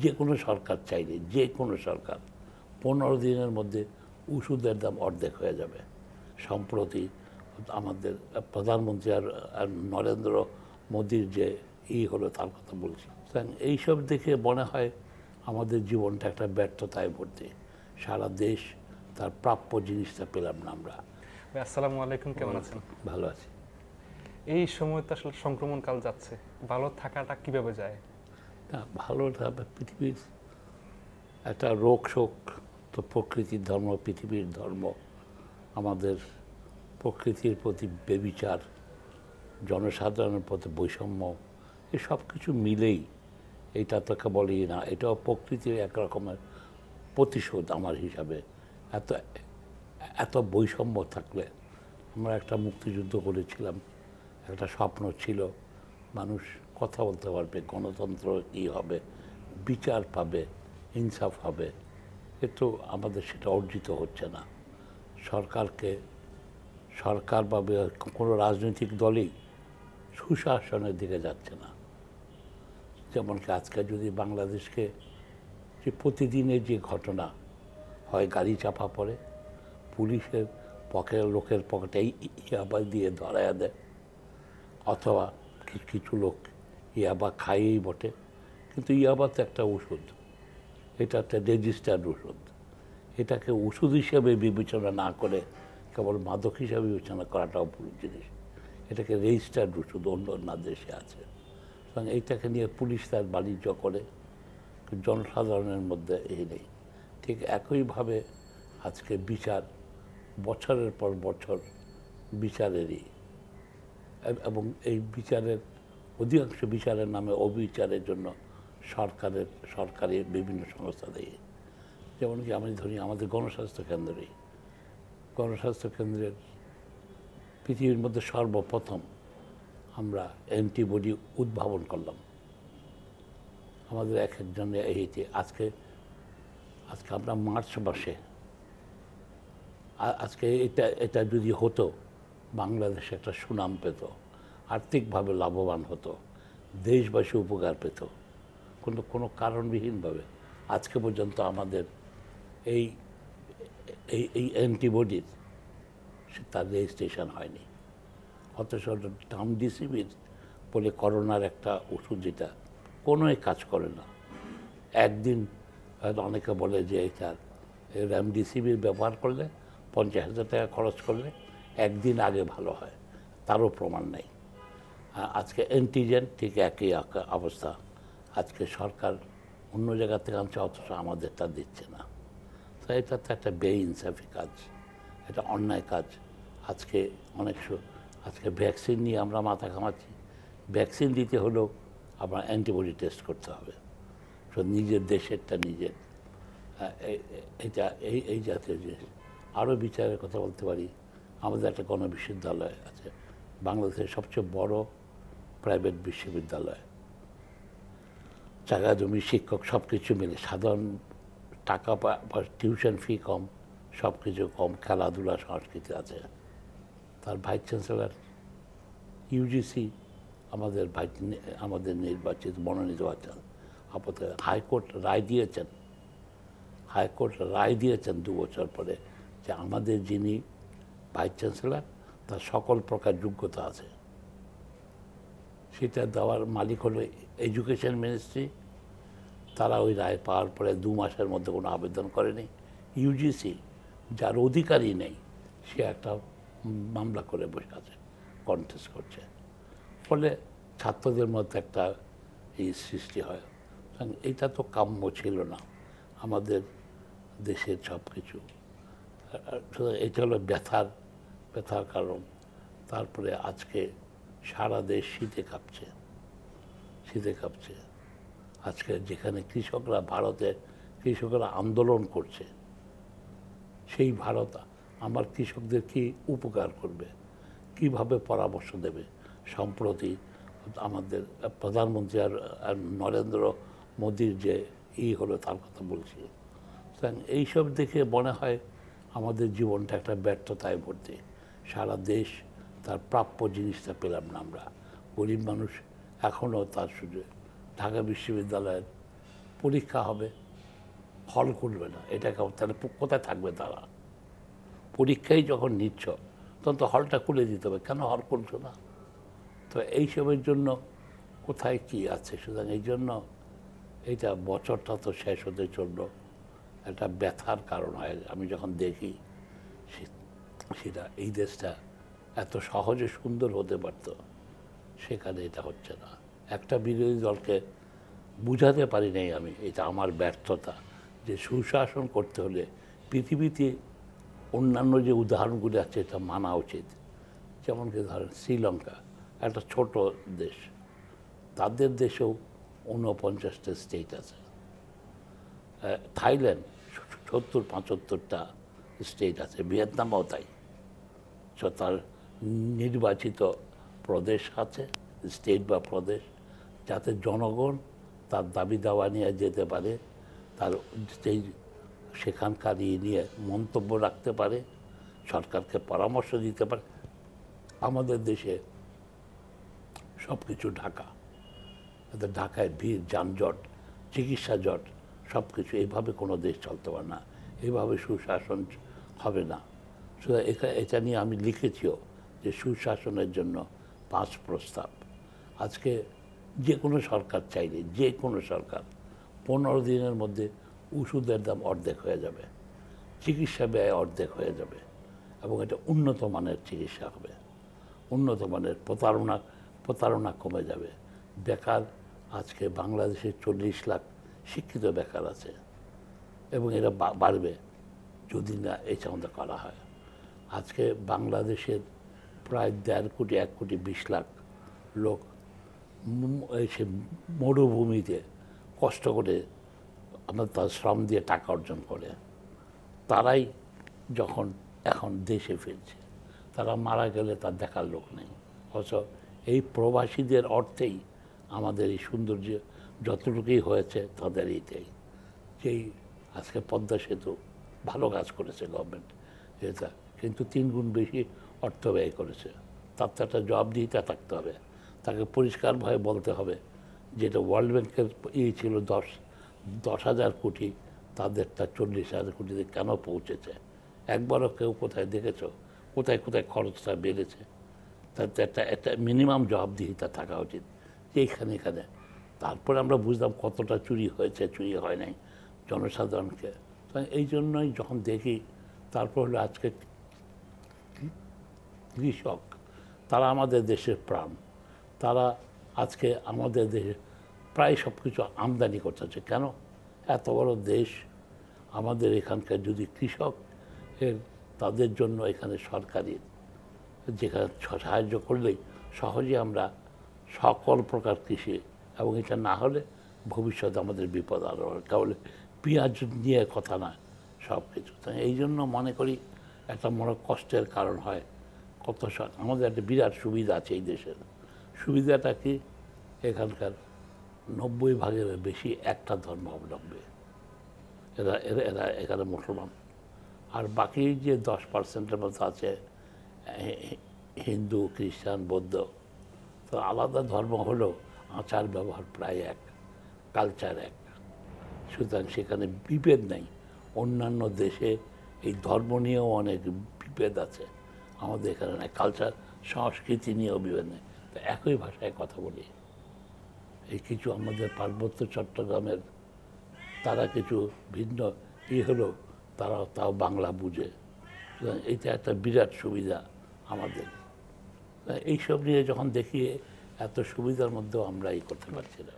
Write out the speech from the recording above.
যে কোনো সরকার চাইলে, যে কোনো সরকার 15 দিনের মধ্যে ওষুধের দাম অর্ধেক হয়ে যাবে। সম্প্রতি আমাদের প্রধানমন্ত্রী আর নরেন্দ্র মোদীর যে হলো তার কথা বলছি। এইসব দেখে মনে হয় আমাদের জীবনটা একটা ব্যর্থতায় ভর্তি। সারা দেশ তার প্রাপ্য জিনিসটা পেলাম না আমরা। আসসালামু আলাইকুম, কেমন আছেন? ভালো আছি। এই সময় তো আসলে সংক্রমণ কাল যাচ্ছে, ভালো থাকাটা কিভাবে যায়? না, ভালো পৃথিবীর একটা রোগ শোক তো প্রকৃতির ধর্ম, পৃথিবীর ধর্ম। আমাদের প্রকৃতির প্রতি বেবিচার, জনসাধারণের প্রতি বৈষম্য, এই সব কিছু মিলেই এটা তোকে বলি না, এটাও প্রকৃতির এক রকমের প্রতিশোধ আমার হিসাবে। এত এত বৈষম্য থাকলে, আমরা একটা মুক্তিযুদ্ধ করেছিলাম, একটা স্বপ্ন ছিল মানুষ কথা বলতে পারবে, গণতন্ত্র হবে, বিচার পাবে, ইনসাফ হবে। কিন্তু আমাদের সেটা অর্জিত হচ্ছে না। সরকার বা কোনো রাজনৈতিক দলই সুশাসনের দিকে যাচ্ছে না। যেমন কি আজকে যদি বাংলাদেশকে যে প্রতিদিনের যে ঘটনা হয়, গাড়ি চাপা পড়ে, পুলিশের লোকের পকেটে ইয়াবা দিয়ে ধরায়া দেয়, অথবা কিছু লোক ইয়াবা খাইয়েই বটে। কিন্তু ইয়াবা তো একটা ওষুধ, এটা একটা রেজিস্টার্ড ওষুধ। এটাকে ওষুধ হিসেবে বিবেচনা না করে কেবল মাদক হিসাবে বিবেচনা করাটাও ভুল জিনিস। এটাকে রেজিস্টার্ড ওষুধ অন্য দেশে আছে। সুতরাং এইটাকে নিয়ে পুলিশ তার বাণিজ্য করে, জনসাধারণের মধ্যে নেই। ঠিক একইভাবে আজকে বিচার, বছরের পর বছর বিচারেরই, এবং এই বিচারের অধিকাংশ বিচারের নামে অবিচারের জন্য সরকারি বিভিন্ন সংস্থা দেয়। যেমন কি আমি ধরি আমাদের গণস্বাস্থ্য কেন্দ্রের পৃথিবীর মধ্যে সর্বপ্রথম আমরা অ্যান্টিবডি উদ্ভাবন করলাম। আমাদের এক একজনের এইতে আজকে আমরা মার্চ মাসে, আজকে এটা যদি হতো, বাংলাদেশ একটা সুনাম পেত, আর্থিকভাবে লাভবান হতো, দেশবাসী উপকার পেত। কোনো কারণবিহীনভাবে আজকে পর্যন্ত আমাদের এই এই অ্যান্টিবডির তার রেজিস্ট্রেশন হয়নি। অথচ রামডিসিভির বলে করোনার একটা ওষুধ, যেটা কোনো কাজ করে না। একদিন অনেকে বলে যে এটার রেমডিসিভির ব্যবহার করলে 50,000 টাকা খরচ করলে একদিন আগে ভালো হয়, তারও প্রমাণ নেই। আজকে অ্যান্টিজেন ঠিক একই অবস্থা। আজকে সরকার অন্য জায়গা থেকে আনছে, অথচ আমাদেরটা দিচ্ছে না। তো এটা তো একটা বেইনসাফি কাজ, এটা অন্যায় কাজ। আজকে আজকে ভ্যাকসিন নিয়ে আমরা মাথা ঘামাচ্ছি। ভ্যাকসিন দিতে হলেও আপনার অ্যান্টিবডি টেস্ট করতে হবে। তো নিজের দেশেরটা নিজের, এটা এই জাতীয় জিনিস। আরও বিচারের কথা বলতে পারি, আমাদের একটা গণবিশ্ববিদ্যালয় আছে, বাংলাদেশের সবচেয়ে বড় প্রাইভেট বিশ্ববিদ্যালয়। জায়গা জমি, শিক্ষক সব কিছু মিলে, সাধারণ টাকা বা টিউশন ফি কম, সব কিছু কম, খেলাধুলা সংস্কৃতি আছে। তার ভাইস চ্যান্সেলর ইউজিসি আমাদের নির্বাচিত মনোনীত আছেন। আপাতত হাইকোর্ট রায় দিয়েছেন 2 বছর পরে যে আমাদের যিনি ভাইস চ্যান্সেলর তার সকল প্রকার যোগ্যতা আছে। সেটা দেওয়ার মালিক হলো এডুকেশন মিনিস্ট্রি। তারা ওই রায় পাওয়ার পরে 2 মাসের মধ্যে কোনো আবেদন করেনি। ইউজিসি, যার অধিকারই নেই, সে একটা মামলা করে বসে আছে, কন্টেস্ট করছে। ফলে ছাত্রদের মধ্যে একটা এই সৃষ্টি হয়। এটা তো কাম্য ছিল না আমাদের দেশের সব কিছু। এটা হলো ব্যথার কারণ। তারপরে আজকে সারা দেশ শীতে কাঁপছে। আজকে যেখানে কৃষকরা আন্দোলন করছে, সেই ভারত আমার কৃষকদের কি উপকার করবে, কিভাবে পরামর্শ দেবে? সম্প্রতি আমাদের প্রধানমন্ত্রী আর নরেন্দ্র মোদীর যে হলো তার কথা বলছি। এইসব দেখে মনে হয় আমাদের জীবনটা একটা ব্যর্থতায় ভর্তি। সারা দেশ তার প্রাপ্য জিনিসটা পেলাম না আমরা। গরিব মানুষ এখনও তার সুযোগ, ঢাকা বিশ্ববিদ্যালয়ের পরীক্ষা হবে, হল করবে না, এটাকে তাহলে কোথায় থাকবে তারা? পরীক্ষায় যখন নিচ্ছ তখন তো হলটা খুলে দিতে হবে, কেন হল করছো না? তো এইসবের জন্য কোথায় কি আছে? সুতরাং এই জন্য এইটা বছরটা তো শেষ হতে চললো, একটা ব্যথার কারণ হয়। আমি যখন দেখি সেটা এই দেশটা এত সহজে সুন্দর হতে পারত, সেখানে এটা হচ্ছে না। একটা বিরোধী দলকে বুঝাতে পারি নাই আমি, এটা আমার ব্যর্থতা, যে সুশাসন করতে হলে পৃথিবীতে অন্যান্য যে উদাহরণগুলি আছে এটা মানা উচিত। যেমন কি ধরেন শ্রীলঙ্কা একটা ছোট দেশ, তাদের দেশেও 49টা স্টেট আছে। থাইল্যান্ড 70-75টা স্টেট আছে, ভিয়েতনামও তাই। তার নির্বাচিত প্রদেশ আছে, স্টেট বা প্রদেশ, যাতে জনগণ তার দাবি দাওয়া নিয়ে যেতে পারে, তার সেই সেখানকার নিয়ে মন্তব্য রাখতে পারে, সরকারকে পরামর্শ দিতে পারে। আমাদের দেশে সব কিছু ঢাকা, ঢাকায় ভিড়, যানজট, চিকিৎসা জট, সব কিছু। এইভাবে কোনো দেশ চলতে পারে না, এইভাবে সুশাসন হবে না। সুতরাং এটা নিয়ে আমি লিখেছিও যে সুশাসনের জন্য 5 প্রস্তাব। আজকে যে কোনো সরকার চাইলে, যে কোনো সরকার 15 দিনের মধ্যে ওষুধের দাম অর্ধেক হয়ে যাবে, চিকিৎসা ব্যয় অর্ধেক হয়ে যাবে, এবং এটা উন্নত মানের চিকিৎসা হবে, উন্নত মানের। প্রতারণা কমে যাবে। বেকার, আজকে বাংলাদেশে 40 লাখ শিক্ষিত বেকার আছে, এবং এরা বাড়বে যদি না এই চাঁদা করা হয়। আজকে বাংলাদেশের প্রায় 1.5 কোটি 1 কোটি 20 লাখ লোক এসে মরুভূমিতে কষ্ট করে আমরা তার শ্রম দিয়ে টাকা অর্জন করে, তারাই যখন এখন দেশে ফিরছে, তারা মারা গেলে তার দেখার লোক নেই। অথচ এই প্রবাসীদের অর্থেই আমাদের এই সৌন্দর্য যতটুকুই হয়েছে তাদের এইটাই। যেই আজকে পদ্মা সেতু ভালো কাজ করেছে গভর্নমেন্ট, এটা কিন্তু 3 গুণ বেশি অর্থ ব্যয় করেছে। তার তো একটা জবাবদিহিতা থাকতে হবে, তাকে পরিষ্কারভাবে বলতে হবে। যেটা ওয়ার্ল্ড ব্যাংকের ছিল 10,000 কোটি, তাদেরটা 40,000 কোটিতে কেন পৌঁছেছে? একবারও কেউ কোথায় দেখেছো কোথায় কোথায় খরচটা বেড়েছে? তাতে একটা মিনিমাম জবাবদিহিতা থাকা উচিত যে এখানে। তারপরে আমরা বুঝলাম কতটা চুরি হয়েছে, চুরি হয় নাই জনসাধারণকে। এই জন্যই যখন দেখি, তারপর হলো আজকে কৃষক, তারা আমাদের দেশের প্রাণ, তারা আজকে আমাদের দেশে প্রায় সব কিছু আমদানি করতেছে। কেন? এত বড় দেশ আমাদের এখানকার, যদি কৃষক তাদের জন্য এখানে সরকারি যেখানে সাহায্য করলেই সহজে আমরা সকল প্রকার কৃষি, এবং এটা না হলে ভবিষ্যতে আমাদের বিপদ আরও। তাহলে পেঁয়াজ নিয়ে কথা না, সব কিছু। তাই এই জন্য মনে করি একটা বড় কষ্টের কারণ হয়। আমাদের একটা বিরাট সুবিধা আছে এই দেশের। সুবিধাটা কি? এখানকার 90% বেশি একটা ধর্মাবলম্বী, এরা এরা এরা এখানে মুসলমান। আর বাকি যে 10%-এর মতো আছে হিন্দু, খ্রিস্টান, বৌদ্ধ, তো আলাদা ধর্ম হলেও আচার ব্যবহার প্রায় এক, কালচার এক। সুতরাং সেখানে বিভেদ নেই। অন্যান্য দেশে এই ধর্ম নিয়েও অনেক বিভেদ আছে, আমাদের এখানে নাই। কালচার, সংস্কৃতি নিয়েও বিভেদ নেই, তো একই ভাষায় কথা বলি। এই কিছু আমাদের পার্বত্য চট্টগ্রামের তারা কিছু ভিন্ন হলেও তাও বাংলা বুঝে। সুতরাং এইটা একটা বিরাট সুবিধা আমাদের। এইসব নিয়ে যখন দেখি এত সুবিধার মধ্যেও আমরা করতে পারছি না।